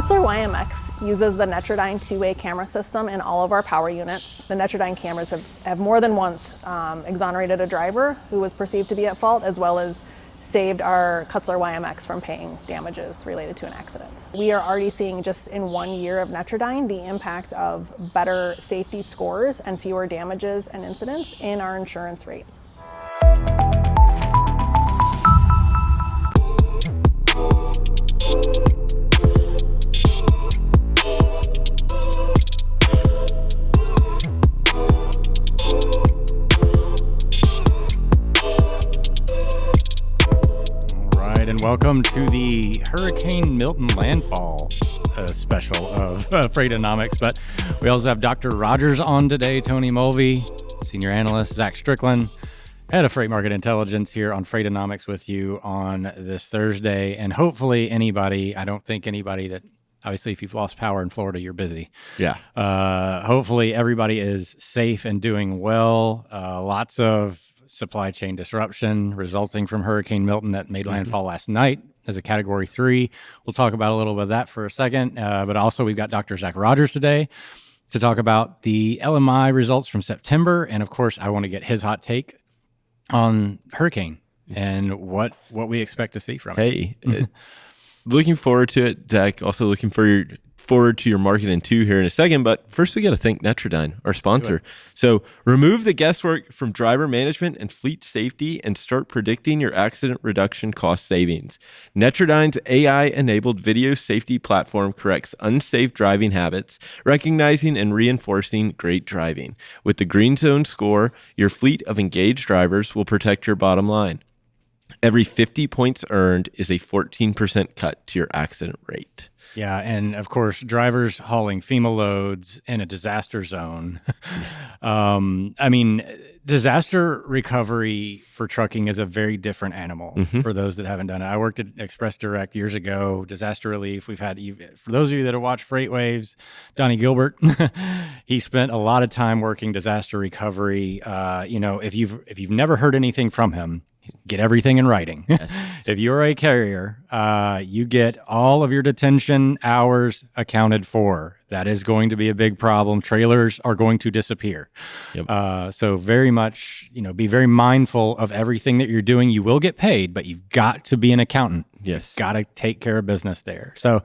Cutler YMX uses the Netrodyne two-way camera system in all of our power units. The Netrodyne cameras have more than once exonerated a driver who was perceived to be at fault, as well as saved our Cutler YMX from paying damages related to an accident. We are already seeing, just in 1 year of Netrodyne, the impact of better safety scores and fewer damages and incidents in our insurance rates. And welcome to the Hurricane Milton landfall special of Freightonomics. But we also have Dr. Rogers on today, Tony Mulvey, senior analyst, Zach Strickland, head of freight market intelligence here on Freightonomics with you on this Thursday. And hopefully I don't think anybody that, obviously if you've lost power in Florida, you're busy. Yeah. Hopefully everybody is safe and doing well. Lots of supply chain disruption resulting from Hurricane Milton that made landfall last night as a Category 3. We'll talk about a little bit of that for a second. But also we've got Dr. Zac Rogers today to talk about the LMI results from September. And of course, I want to get his hot take on Hurricane and what we expect to see from it. Hey, looking forward to it, Zach. Also looking forward to your marketing too here in a second. But first, we got to thank Netrodyne, our sponsor. So remove the guesswork from driver management and fleet safety and start predicting your accident reduction cost savings. Netrodyne's AI-enabled video safety platform corrects unsafe driving habits, recognizing and reinforcing great driving. With the Green Zone score, your fleet of engaged drivers will protect your bottom line. Every 50 points earned is a 14% cut to your accident rate. Yeah, and of course, drivers hauling FEMA loads in a disaster zone. Disaster recovery for trucking is a very different animal for those that haven't done it. I worked at Express Direct years ago, disaster relief. We've had, for those of you that have watched FreightWaves, Donnie Gilbert, he spent a lot of time working disaster recovery. If you've never heard anything from him, get everything in writing. Yes. If you're a carrier, you get all of your detention hours accounted for. That is going to be a big problem. Trailers are going to disappear. Yep. So very much, be very mindful of everything that you're doing. You will get paid, but you've got to be an accountant. Yes. You've got to take care of business there. So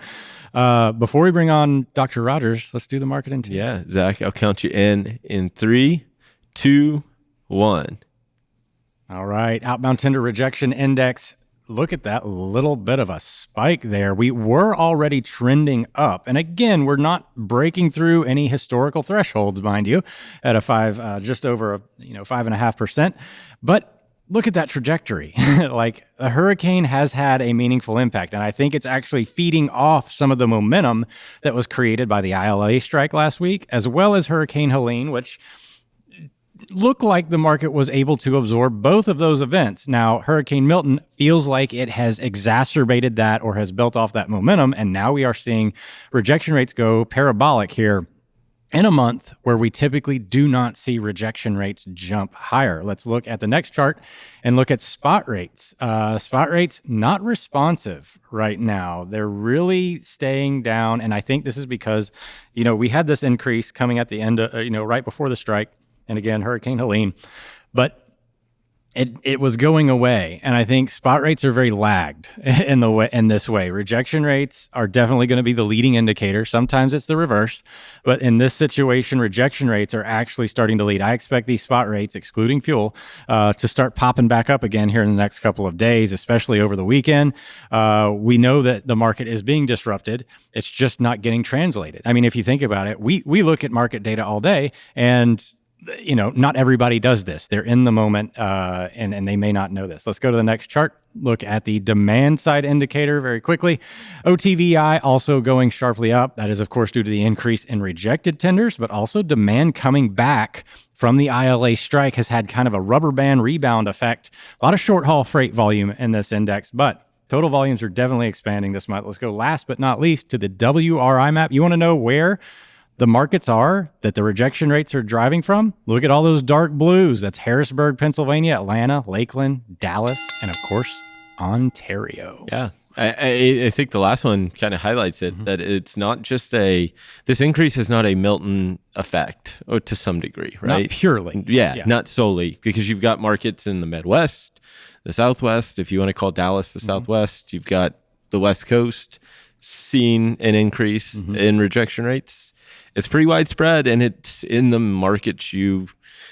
before we bring on Dr. Rogers, let's do the marketing team. Yeah, Zach, I'll count you in 3, 2, 1. All right, outbound tender rejection index. Look at that little bit of a spike there. We were already trending up. And again, we're not breaking through any historical thresholds, mind you, at a just over 5.5%. But look at that trajectory. Like, the hurricane has had a meaningful impact. And I think it's actually feeding off some of the momentum that was created by the ILA strike last week, as well as Hurricane Helene, which look like the market was able to absorb both of those events. Now, Hurricane Milton feels like it has exacerbated that or has built off that momentum, and now we are seeing rejection rates go parabolic here in a month where we typically do not see rejection rates jump higher. Let's look at the next chart and look at spot rates. Spot rates not responsive right now. They're really staying down, and I think this is because, we had this increase coming at the end of, right before the strike. And again, Hurricane Helene, but it was going away. And I think spot rates are very lagged in this way. Rejection rates are definitely going to be the leading indicator. Sometimes it's the reverse, but in this situation, rejection rates are actually starting to lead. I expect these spot rates, excluding fuel, to start popping back up again here in the next couple of days, especially over the weekend. We know that the market is being disrupted. It's just not getting translated. I mean, if you think about it, we look at market data all day, and not everybody does this. They're in the moment, and they may not know this. Let's go to the next chart. Look at the demand side indicator very quickly. OTVI also going sharply up. That is, of course, due to the increase in rejected tenders, but also demand coming back from the ILA strike has had kind of a rubber band rebound effect. A lot of short haul freight volume in this index, but total volumes are definitely expanding this month. Let's go last but not least to the WRI map. You want to know where the markets are that the rejection rates are driving from? Look at all those dark blues. That's Harrisburg, Pennsylvania, Atlanta, Lakeland, Dallas, and of course, Ontario. Yeah. I think the last one kind of highlights it, that it's not just this increase is not a Milton effect, or to some degree, right? Not purely. Yeah, not solely, because you've got markets in the Midwest, the Southwest, if you want to call Dallas the Southwest, you've got the West Coast seeing an increase in rejection rates. It's pretty widespread, and it's in the markets you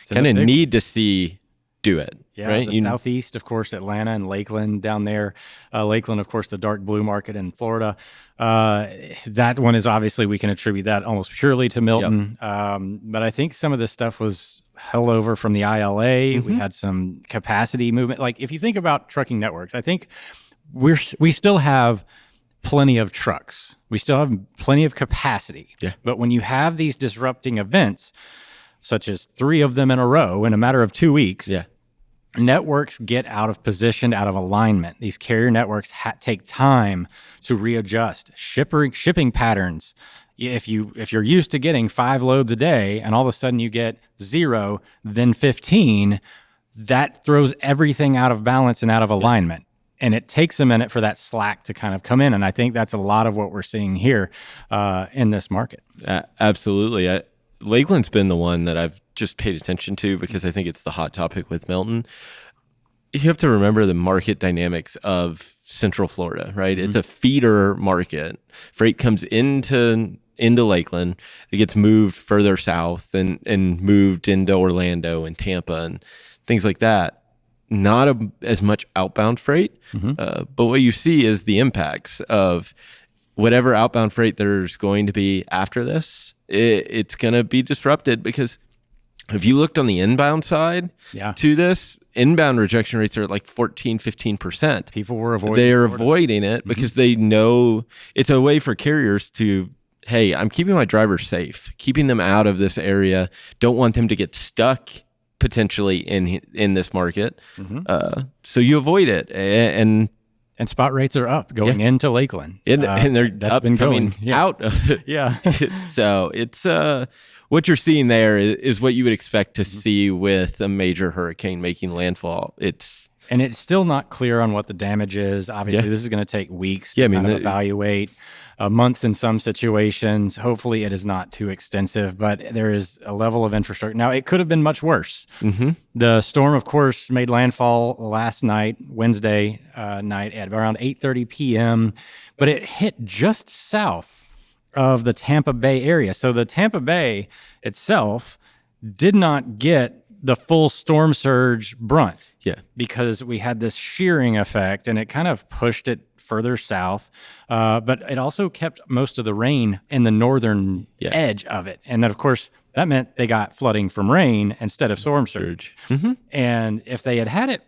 kind of need to see do it. Yeah, right? The Southeast, of course, Atlanta and Lakeland down there. Lakeland, of course, the dark blue market in Florida. That one is obviously, we can attribute that almost purely to Milton. But I think some of this stuff was held over from the ILA. We had some capacity movement. Like if you think about trucking networks, I think we still have plenty of trucks. We still have plenty of capacity. Yeah. But when you have these disrupting events, such as 3 of them in a row in a matter of 2 weeks, networks get out of position, out of alignment. These carrier networks take time to readjust. Shipping patterns. If you're used to getting 5 loads a day and all of a sudden you get 0, then 15, that throws everything out of balance and out of alignment. And it takes a minute for that slack to kind of come in. And I think that's a lot of what we're seeing here in this market. Absolutely. Lakeland's been the one that I've just paid attention to because I think it's the hot topic with Milton. You have to remember the market dynamics of Central Florida, right? It's a feeder market. Freight comes into Lakeland. It gets moved further south and moved into Orlando and Tampa and things like that. Not as much outbound freight, but what you see is the impacts of whatever outbound freight there's going to be after this. It's going to be disrupted because if you looked on the inbound side to this, inbound rejection rates are like 14, 15%. People were avoiding They're avoiding it because they know it's a way for carriers to, hey, I'm keeping my drivers safe, keeping them out of this area. Don't want them to get stuck potentially in this market. So you avoid it. And spot rates are up going into Lakeland. And they're up coming out of it. So it's what you're seeing there is what you would expect to see with a major hurricane making landfall. And it's still not clear on what the damage is. Obviously, this is going to take weeks to kind of evaluate, months in some situations. Hopefully, it is not too extensive, but there is a level of infrastructure. Now, it could have been much worse. The storm, of course, made landfall last night, Wednesday night at around 8:30 p.m., but it hit just south of the Tampa Bay area. So the Tampa Bay itself did not get the full storm surge brunt. Because we had this shearing effect and it kind of pushed it further south. But it also kept most of the rain in the northern edge of it. And then, of course, that meant they got flooding from rain instead of storm surge. And if they had it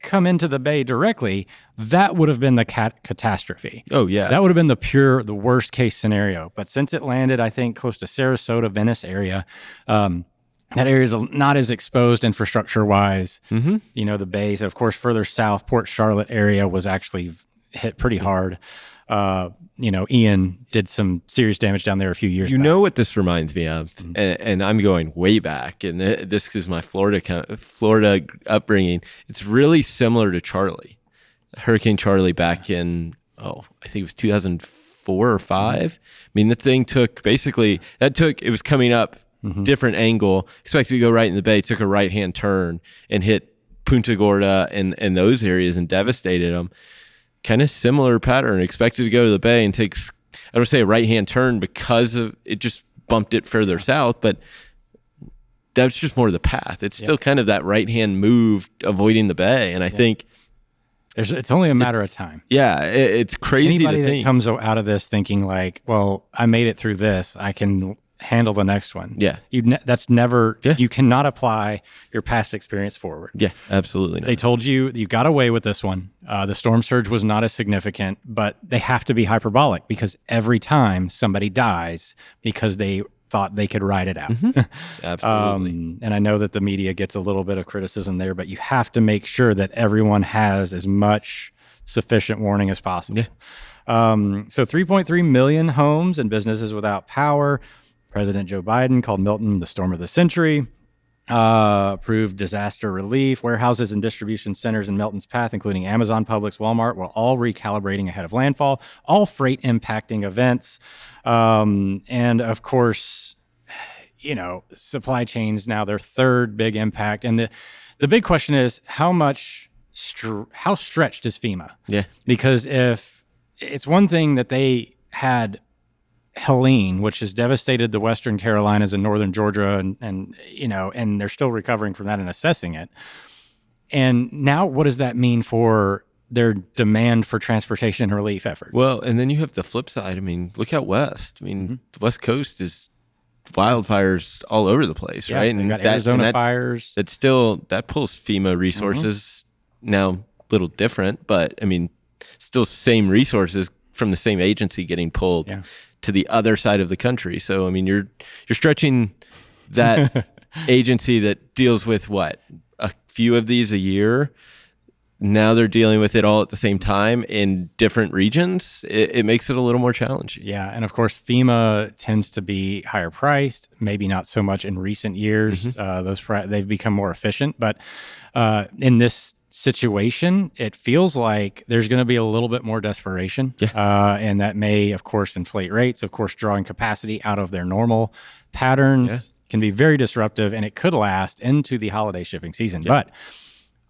come into the bay directly, that would have been the catastrophe. That would have been the worst case scenario. But since it landed, I think, close to Sarasota, Venice area, that area is not as exposed infrastructure-wise. You know, the bays, of course, further south, Port Charlotte area was actually hit pretty hard. You know, Ian did some serious damage down there a few years back. You know what this reminds me of? And I'm going way back, and this is my Florida upbringing. It's really similar to Charlie, Hurricane Charlie back in, I think it was 2004 or 5. I mean, the thing it was coming up, different angle, expected to go right in the bay, took a right-hand turn and hit Punta Gorda and those areas and devastated them. Kind of similar pattern, expected to go to the bay and takes, I don't say a right-hand turn because of it just bumped it further south, but that's just more of the path. It's still kind of that right-hand move avoiding the bay. And I think it's only a matter of time. It's crazy. Anybody that comes out of this thinking like, well, I made it through this, I can handle the next one. That's never, you cannot apply your past experience forward. Absolutely not. They told you got away with this one. The storm surge was not as significant, but they have to be hyperbolic because every time somebody dies because they thought they could ride it out. Absolutely. And I know that the media gets a little bit of criticism there, but you have to make sure that everyone has as much sufficient warning as possible. So 3.3 million homes and businesses without power. President Joe Biden called Milton the storm of the century. approved disaster relief. Warehouses and distribution centers in Milton's path, including Amazon, Publix, Walmart, were all recalibrating ahead of landfall, all freight impacting events. And of course, supply chains now their third big impact. And the big question is how stretched is FEMA? Yeah. Because if it's one thing that they had Helene, which has devastated the Western Carolinas and Northern Georgia, and they're still recovering from that and assessing it. And now what does that mean for their demand for transportation and relief efforts? Well, and then you have the flip side. I mean, look out west. I mean, the West Coast is wildfires all over the place, right? And got Arizona fires. That pulls FEMA resources. Now, a little different, but I mean, still same resources from the same agency getting pulled to the other side of the country. So, I mean, you're stretching that agency that deals with what, a few of these a year. Now they're dealing with it all at the same time in different regions. It makes it a little more challenging. Yeah. And of course, FEMA tends to be higher priced, maybe not so much in recent years. They've become more efficient. But in this situation, it feels like there's going to be a little bit more desperation. And that may, of course, inflate rates, of course, drawing capacity out of their normal patterns can be very disruptive, and it could last into the holiday shipping season. But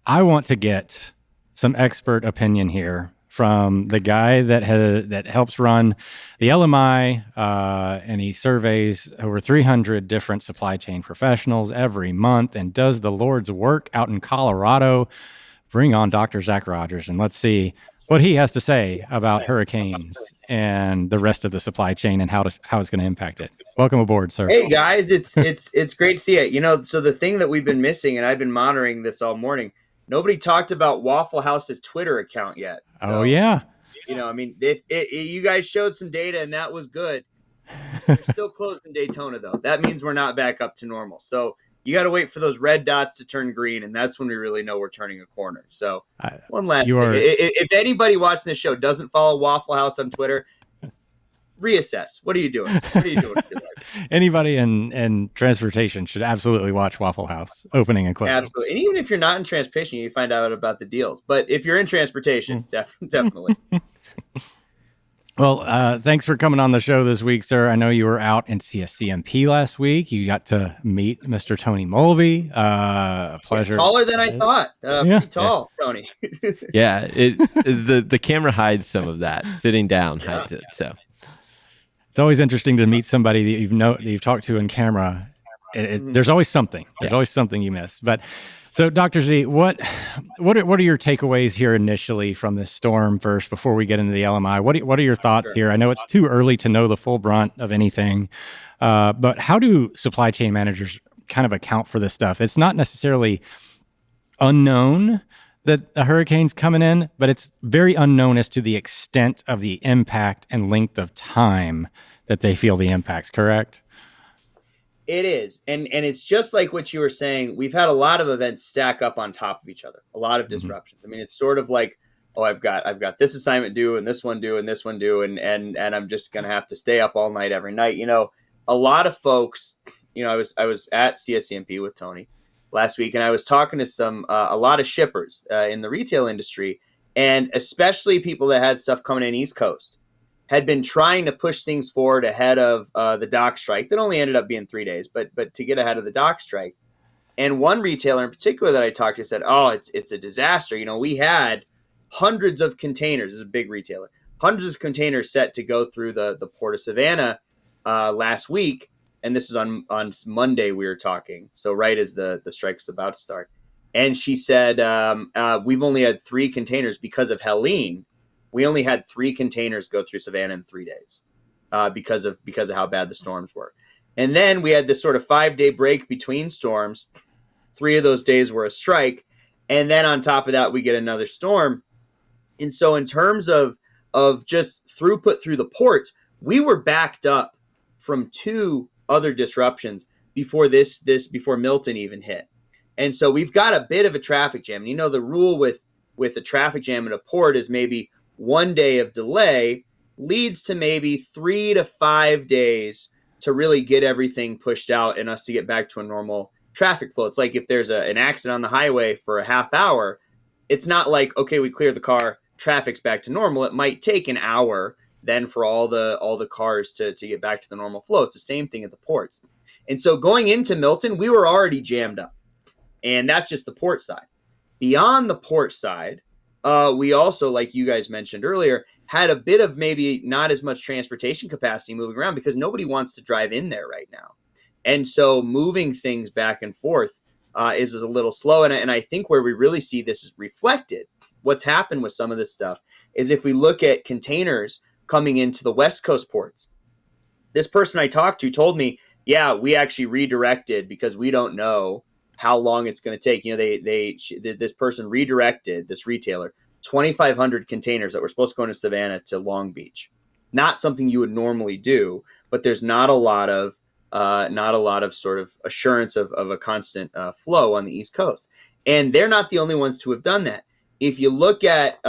I want to get some expert opinion here from the guy that helps run the LMI, and he surveys over 300 different supply chain professionals every month and does the Lord's work out in Colorado. Bring on Dr. Zac Rogers, and let's see what he has to say about hurricanes and the rest of the supply chain and how it's going to impact it. Welcome aboard, sir. Hey guys, it's great to see it. So the thing that we've been missing, and I've been monitoring this all morning, nobody talked about Waffle House's Twitter account yet. So, oh yeah. I mean, you guys showed some data and that was good. We're still closed in Daytona though. That means we're not back up to normal. So you got to wait for those red dots to turn green, and that's when we really know we're turning a corner. So one last thing. If anybody watching this show doesn't follow Waffle House on Twitter, reassess. What are you doing? What are you doing with your life? Anybody in transportation should absolutely watch Waffle House opening and closing. Absolutely. And even if you're not in transportation, you find out about the deals. But if you're in transportation, definitely. Well, thanks for coming on the show this week, sir. I know you were out in CSCMP last week. You got to meet Mr. Tony Mulvey. A pleasure. Taller than I thought. Pretty tall, Tony. The camera hides some of that. Sitting down hides it. So it's always interesting to meet somebody that you've talked to in camera. There's always something. There's always something you miss. But so, Dr. Z, what are your takeaways here initially from this storm first before we get into the LMI? What are your thoughts here? I know it's too early to know the full brunt of anything, but how do supply chain managers kind of account for this stuff? It's not necessarily unknown that a hurricane's coming in, but it's very unknown as to the extent of the impact and length of time that they feel the impacts, correct? It is. And it's just like what you were saying. We've had a lot of events stack up on top of each other, a lot of disruptions. I mean, it's sort of like, oh, I've got this assignment due and this one due and this one due. And I'm just going to have to stay up all night every night. A lot of folks, I was at CSCMP with Tony last week, and I was talking to a lot of shippers in the retail industry, and especially people that had stuff coming in East Coast, had been trying to push things forward ahead of the dock strike that only ended up being 3 days, but to get ahead of the dock strike. And one retailer in particular that I talked to said, oh, it's a disaster. We had hundreds of containers. This is a big retailer. Hundreds of containers set to go through the Port of Savannah last week. And this is on Monday we were talking. So right as the strike was about to start. And she said, we've only had 3 containers because of Helene. We only had 3 containers go through Savannah in 3 days because of how bad the storms were. And then we had this sort of 5-day break between storms. 3 of those days were a strike. And then on top of that, we get another storm. And so in terms of just throughput through the ports, we were backed up from 2 other disruptions before before Milton even hit. And so we've got a bit of a traffic jam. And the rule with a traffic jam at a port is maybe 1 day of delay leads to maybe 3 to 5 days to really get everything pushed out and us to get back to a normal traffic flow. It's like if there's an accident on the highway for a half hour, it's not like, okay, we clear the car, traffic's back to normal. It might take an hour then for all the cars to get back to the normal flow. It's the same thing at the ports. And so going into Milton, we were already jammed up. And that's just the port side. Beyond the port side, we also, like you guys mentioned earlier, had a bit of maybe not as much transportation capacity moving around because nobody wants to drive in there right now. And so moving things back and forth is a little slow. And I think where we really see this is reflected, what's happened with some of this stuff, is if we look at containers coming into the West Coast ports. This person I talked to told me, yeah, we actually redirected because we don't know how long it's going to take. You know, this person redirected, this retailer, 2,500 containers that were supposed to go into Savannah to Long Beach. Not something you would normally do, but there's not a lot of sort of assurance of a constant flow on the East Coast. And they're not the only ones to have done that. If you look at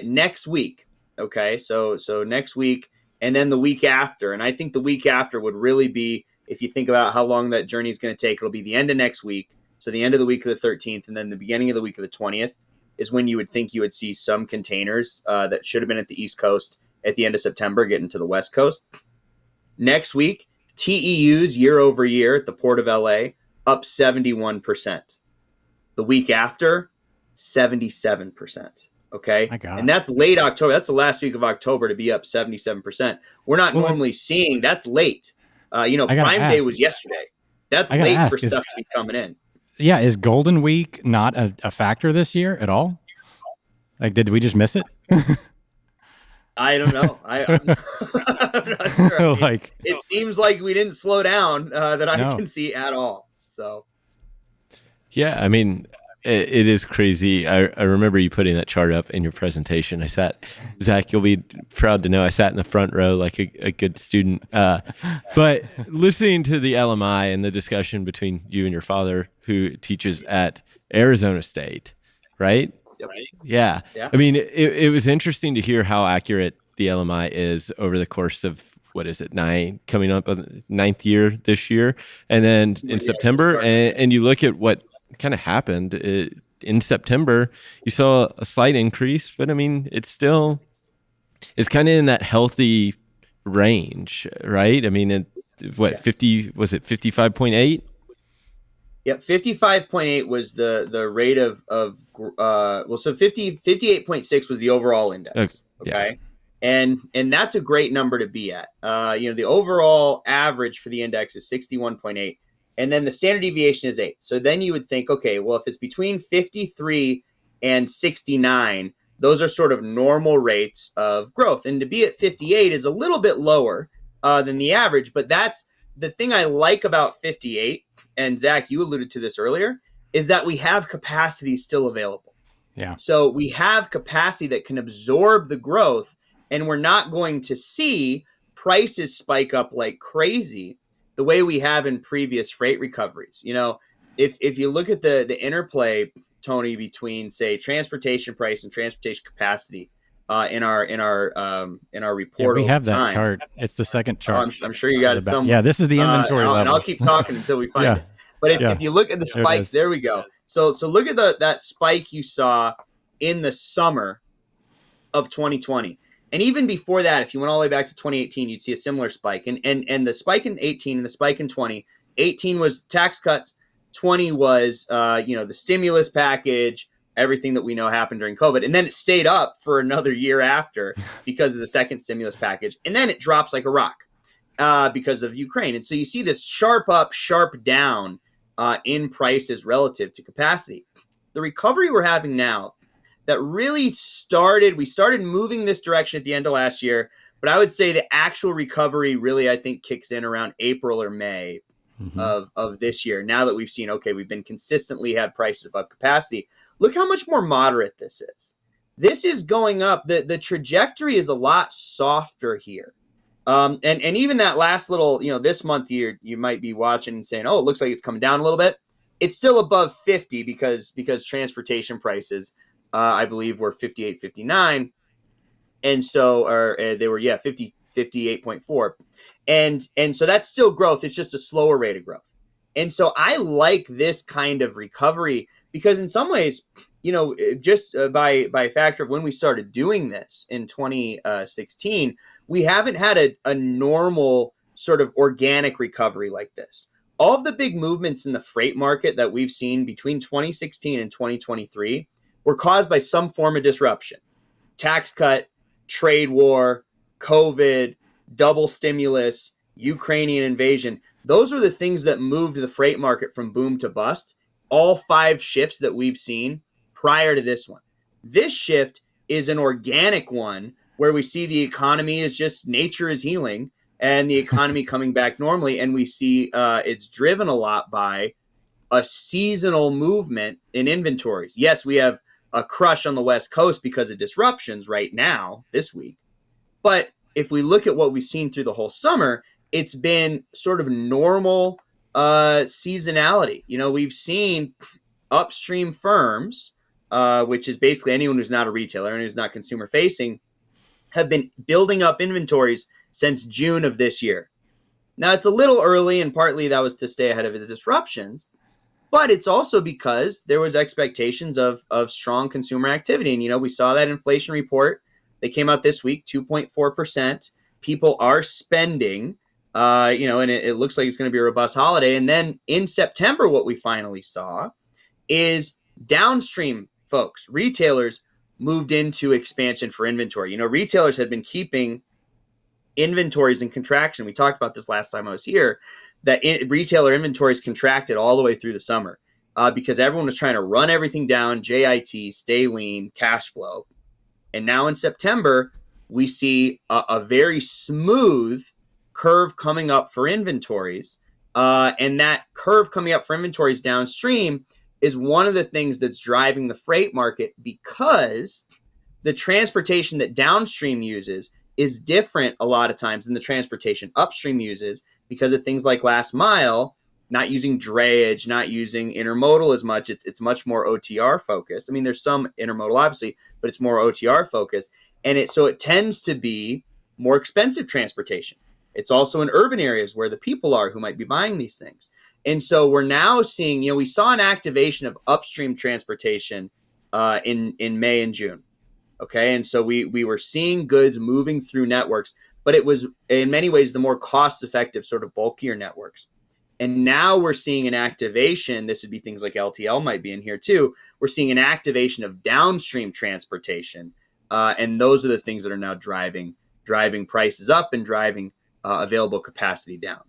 next week, okay, so next week and then the week after, and I think the week after would really be, if you think about how long that journey is going to take, it'll be the end of next week. So the end of the week of the 13th and then the beginning of the week of the 20th is when you would think you would see some containers that should have been at the East Coast at the end of September getting to the West Coast. Next week, TEUs year over year at the Port of LA up 71%. The week after, 77%. Okay. And that's late October. That's the last week of October to be up 77%. We're not normally seeing that's late. Prime Day was yesterday. That's late for stuff to be coming in. Yeah. Is Golden Week not a factor this year at all? Like, did we just miss it? I don't know. I'm not sure. I mean, it seems like we didn't slow down that I can see at all. So, yeah, I mean, it is crazy. I remember you putting that chart up in your presentation. Zach, you'll be proud to know I sat in the front row like a good student. But listening to the LMI and the discussion between you and your father, who teaches at Arizona State, right? Right. Yeah. I mean, it was interesting to hear how accurate the LMI is over the course of, what is it, coming up on 9th year this year. And then in September, and you look at what kind of happened in September, you saw a slight increase, but I mean, it's kind of in that healthy range, right? I mean, 50, was it 55.8? Yep, 55.8 was the rate of so 58.6 was the overall index. Okay. Yeah. And that's a great number to be at. The overall average for the index is 61.8, and then the standard deviation is 8. So then you would think, okay, well, if it's between 53 and 69, those are sort of normal rates of growth. And to be at 58 is a little bit lower than the average, but that's the thing I like about 58. And Zach, you alluded to this earlier, is that we have capacity still available. Yeah. So we have capacity that can absorb the growth, and we're not going to see prices spike up like crazy the way we have in previous freight recoveries. You know, if you look at the interplay, Tony, between, say, transportation price and transportation capacity in our report, we have that time. chart. It's the second chart. I'm sure you got it somewhere. Yeah, this is the inventory level. And I'll keep talking until we find it. But if you look at the spikes, there we go. So look at that spike you saw in the summer of 2020. And even before that, if you went all the way back to 2018, you'd see a similar spike. And the spike in 18 and the spike in 20, 18 was tax cuts, 20 was the stimulus package, everything that we know happened during COVID. And then it stayed up for another year after because of the second stimulus package. And then it drops like a rock because of Ukraine. And so you see this sharp up, sharp down in prices relative to capacity. The recovery we're having now that really we started moving this direction at the end of last year, but I would say the actual recovery really, I think, kicks in around April or May of this year. Now that we've seen, okay, we've been consistently had prices above capacity. Look how much more moderate this is. This is going up. The trajectory is a lot softer here. And even that last little, this month you might be watching and saying, oh, it looks like it's coming down a little bit. It's still above 50 because transportation prices, I believe, were 58, 59. And so they were, 58.4. And so that's still growth. It's just a slower rate of growth. And so I like this kind of recovery because in some ways, just by factor of when we started doing this in 2016, we haven't had a normal sort of organic recovery like this. All of the big movements in the freight market that we've seen between 2016 and 2023 were caused by some form of disruption. Tax cut, trade war, COVID, double stimulus, Ukrainian invasion. Those are the things that moved the freight market from boom to bust. All 5 shifts that we've seen prior to this one. This shift is an organic one where we see the economy is just nature is healing and the economy coming back normally. And we see it's driven a lot by a seasonal movement in inventories. Yes, we have a crush on the West Coast because of disruptions right now this week. But if we look at what we've seen through the whole summer, it's been sort of normal seasonality. We've seen upstream firms, which is basically anyone who's not a retailer and who's not consumer facing, have been building up inventories since June of this year. Now, it's a little early, and partly that was to stay ahead of the disruptions, but it's also because there was expectations of strong consumer activity. And, we saw that inflation report. They came out this week, 2.4%. People are spending, and it looks like it's going to be a robust holiday. And then in September, what we finally saw is downstream folks, retailers, moved into expansion for inventory. Retailers had been keeping inventories in contraction. We talked about this last time I was here, that retailer inventories contracted all the way through the summer because everyone was trying to run everything down, JIT, stay lean, cash flow. And now in September, we see a very smooth curve coming up for inventories. And that curve coming up for inventories downstream is one of the things that's driving the freight market because the transportation that downstream uses is different a lot of times than the transportation upstream uses because of things like last mile, not using drayage, not using intermodal as much. It's much more OTR focused. I mean, there's some intermodal obviously, but it's more OTR focused. And it tends to be more expensive transportation. It's also in urban areas where the people are who might be buying these things. And so we're now seeing, we saw an activation of upstream transportation in May and June. Okay. And so we were seeing goods moving through networks, but it was in many ways the more cost effective sort of bulkier networks. And now we're seeing an activation. This would be things like LTL might be in here too. We're seeing an activation of downstream transportation. And those are the things that are now driving prices up and driving available capacity down.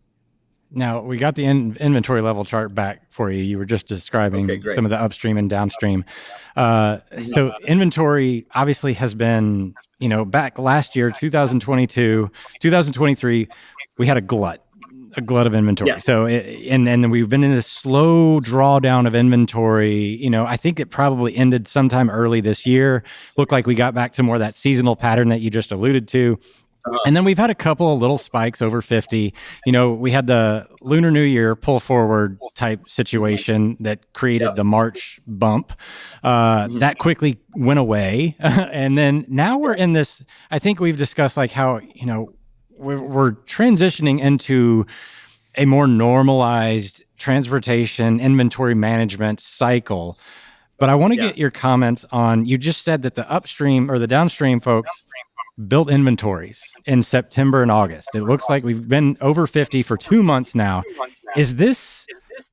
Now, we got the inventory level chart back for you. You were just describing some of the upstream and downstream. So inventory obviously has been, back last year, 2022, 2023, we had a glut of inventory. Yeah. So, and then we've been in this slow drawdown of inventory. I think it probably ended sometime early this year. Looked like we got back to more of that seasonal pattern that you just alluded to. And then we've had a couple of little spikes over 50. We had the Lunar New Year pull forward type situation that created the March bump. That quickly went away. And then now we're in this, I think we've discussed like how, we're transitioning into a more normalized transportation inventory management cycle. But I want to get your comments on, you just said that the upstream or the downstream folks built inventories in September and August. It looks like we've been over 50 for 2 months now. Is this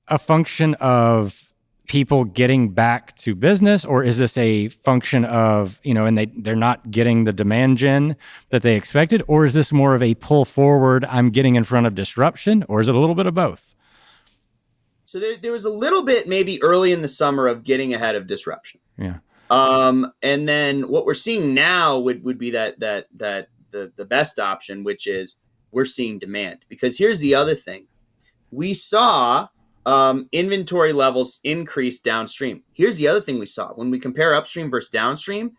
a function of people getting back to business, or is this a function of, and they're not getting the demand gen that they expected, or is this more of a pull forward, I'm getting in front of disruption, or is it a little bit of both? So there was a little bit maybe early in the summer of getting ahead of disruption. Yeah. And then what we're seeing now would be that the best option, which is we're seeing demand. Because here's the other thing. We saw inventory levels increase downstream. Here's the other thing we saw. When we compare upstream versus downstream,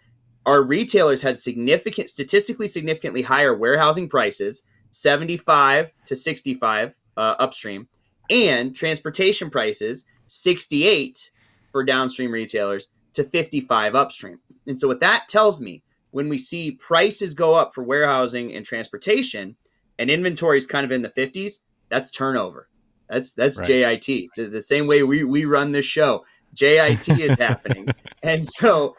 our retailers had statistically significantly higher warehousing prices, 75 to 65 upstream, and transportation prices, 68 for downstream retailers to 55 upstream. And so what that tells me, when we see prices go up for warehousing and transportation and inventory is kind of in the 50s, that's turnover. That's Right. JIT. The same way we run this show. JIT is happening. And so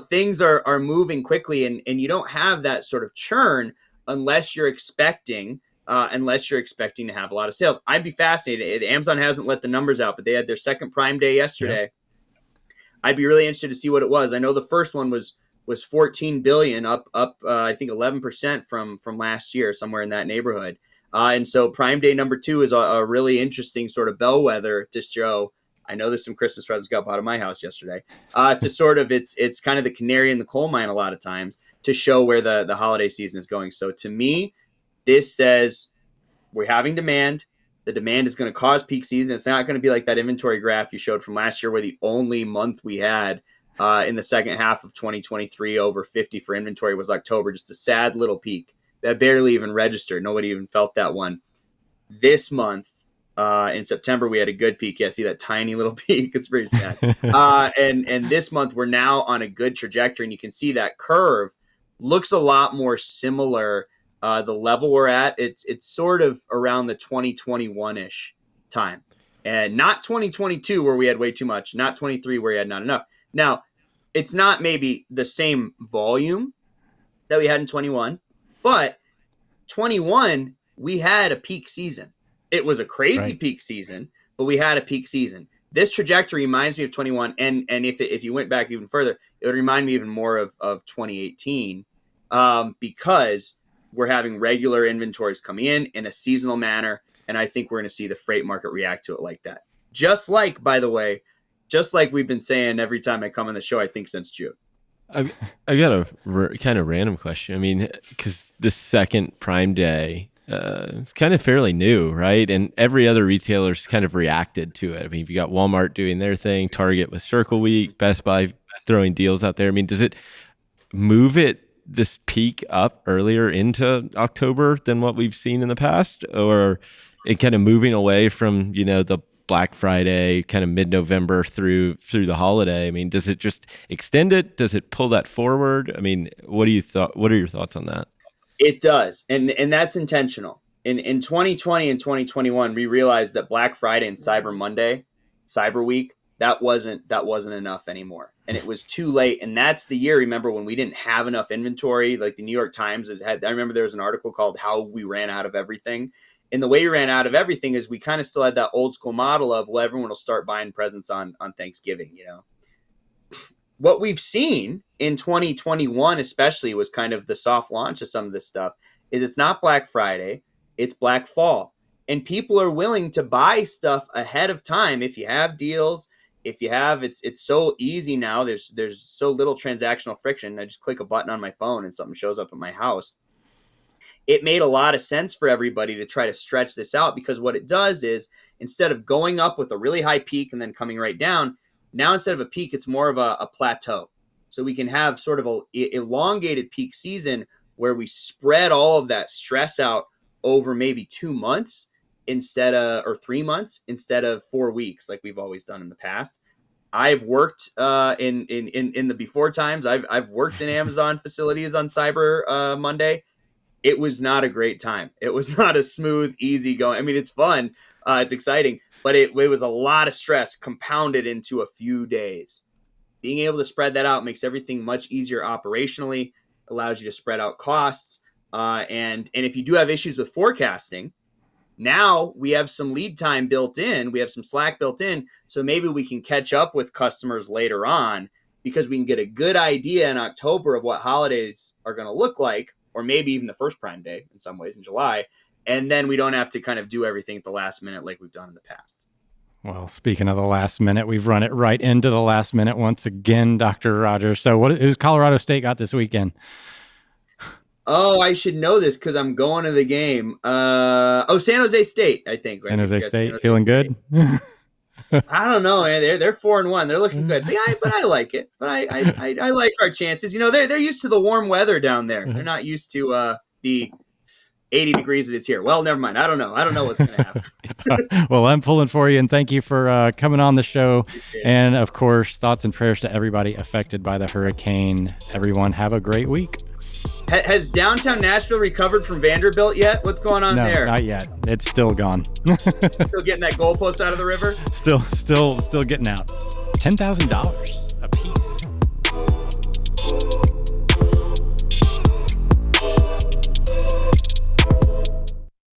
things are moving quickly, and you don't have that sort of churn unless you're expecting to have a lot of sales. I'd be fascinated. Amazon hasn't let the numbers out, but they had their second Prime Day yesterday. Yep. I'd be really interested to see what it was. I know the first one was 14 billion, up I think 11% from last year, somewhere in that neighborhood. And so Prime Day number 2 is a really interesting sort of bellwether to show. I know there's some Christmas presents got out of my house yesterday. To sort of it's kind of the canary in the coal mine a lot of times to show where the holiday season is going. So to me, this says we're having demand. The demand is going to cause peak season. It's not going to be like that inventory graph you showed from last year, where the only month we had in the second half of 2023 over 50 for inventory was October. Just a sad little peak that barely even registered. Nobody even felt that one. This month, in September, we had a good peak. Yeah, see that tiny little peak? It's pretty sad. And this month, we're now on a good trajectory, and you can see that curve looks a lot more similar. The level we're at, it's sort of around the 2021-ish time, and not 2022 where we had way too much, not 23 where we had not enough. Now, it's not maybe the same volume that we had in 21, but 21 we had a peak season. It was a crazy peak season, but we had a peak season. This trajectory reminds me of 21, and if you went back even further, it would remind me even more of 2018, because we're having regular inventories coming in a seasonal manner, and I think we're going to see the freight market react to it like that. Just like, by the way, we've been saying every time I come on the show, I think since June. I've got a kind of random question. I mean, because this second Prime Day, it's kind of fairly new, right? And every other retailer's kind of reacted to it. I mean, you got Walmart doing their thing, Target with Circle Week, Best Buy throwing deals out there. I mean, does it move this peak up earlier into October than what we've seen in the past, or it kind of moving away from, the Black Friday kind of mid-November through the holiday? I mean, does it just extend it? Does it pull that forward? I mean, what are your thoughts on that? It does. And that's intentional. In 2020 and 2021, we realized that Black Friday and Cyber Monday, Cyber Week, that wasn't enough anymore. And it was too late. And that's the year, remember, when we didn't have enough inventory. Like the New York Times I remember there was an article called How We Ran Out of Everything. And the way we ran out of everything is we kind of still had that old school model of, well, everyone will start buying presents on Thanksgiving, What we've seen in 2021 especially was kind of the soft launch of some of this stuff is it's not Black Friday, it's Black Fall. And people are willing to buy stuff ahead of time if you have deals. If you have, it's so easy now. There's so little transactional friction. I just click a button on my phone and something shows up at my house. It made a lot of sense for everybody to try to stretch this out, because what it does is, instead of going up with a really high peak and then coming right down, now instead of a peak, it's more of a plateau. So we can have sort of a elongated peak season where we spread all of that stress out over maybe 2 months or 3 months instead of 4 weeks like we've always done in the past. I've worked in the before times. I've worked in Amazon facilities on Cyber Monday. It was not a great time. It was not a smooth, easy going. I mean, it's fun, it's exciting, but it was a lot of stress compounded into a few days. Being able to spread that out makes everything much easier operationally, allows you to spread out costs, and if you do have issues with forecasting, now we have some lead time built in. We have some slack built in, so maybe we can catch up with customers later on, because we can get a good idea in October of what holidays are going to look like, or maybe even the first Prime Day in some ways in July. And then we don't have to kind of do everything at the last minute like we've done in the past. Well, speaking of the last minute, we've run it right into the last minute once again, Dr. Rogers. So who's Colorado State got this weekend? Oh, I should know this because I'm going to the game. San Jose State, I think. Right? San Jose State, feeling good? I don't know, man. They're 4-1. They're looking good, but I like it. But I like our chances. They're used to the warm weather down there. They're not used to the 80 degrees it is here. Well, never mind. I don't know what's going to happen. Well, I'm pulling for you, and thank you for coming on the show. And of course, thoughts and prayers to everybody affected by the hurricane. Everyone, have a great week. Has downtown Nashville recovered from Vanderbilt yet? What's going on No, there? not yet. It's still gone. Still getting that goalpost out of the river? Still getting out. $10,000.